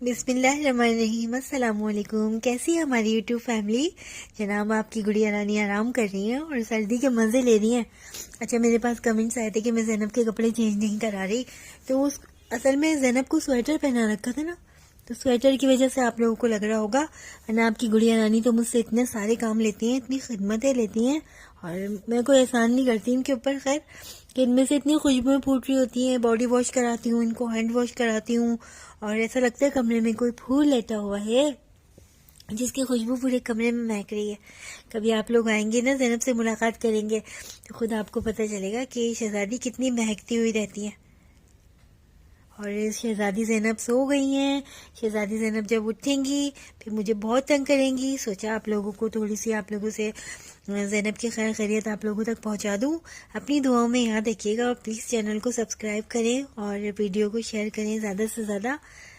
बिस्मिल्लाहिर्रहमानिर्रहीम। अस्सलामुअलैकुम। कैसी है हमारी यूट्यूब फैमिली। जनाब आपकी गुड़िया रानी आराम कर रही हैं और सर्दी के मज़े ले रही हैं। अच्छा, मेरे पास कमेंट्स आए थे कि मैं ज़ैनब के कपड़े चेंज नहीं करा रही, तो उस असल में ज़ैनब को स्वेटर पहना रखा था ना, तो स्वेटर की वजह से आप लोगों को लग रहा होगा। वरना आपकी गुड़िया रानी तो मुझसे इतने सारे काम लेती हैं, इतनी खिदमतें लेती हैं और मैं कोई एहसान नहीं करती इनके ऊपर। खैर कि इनमें से इतनी खुशबुएं फूट रही होती हैं, बॉडी वॉश कराती हूँ, इनको हैंड वॉश कराती हूँ और ऐसा लगता है कमरे में कोई फूल लेटा हुआ है जिसकी खुशबू पूरे कमरे में महक रही है। कभी आप लोग आएंगे ना, ज़ैनब से मुलाकात करेंगे, तो खुद आपको पता चलेगा कि शहजादी कितनी महकती हुई रहती है। और शहजादी ज़ैनब सो गई हैं। शहजादी ज़ैनब जब उठेंगी फिर मुझे बहुत तंग करेंगी। सोचा आप लोगों को थोड़ी सी, आप लोगों से ज़ैनब की खैर खैरियत आप लोगों तक पहुंचा दूं। अपनी दुआओं में याद रखिएगा और प्लीज़ चैनल को सब्सक्राइब करें और वीडियो को शेयर करें ज़्यादा से ज़्यादा।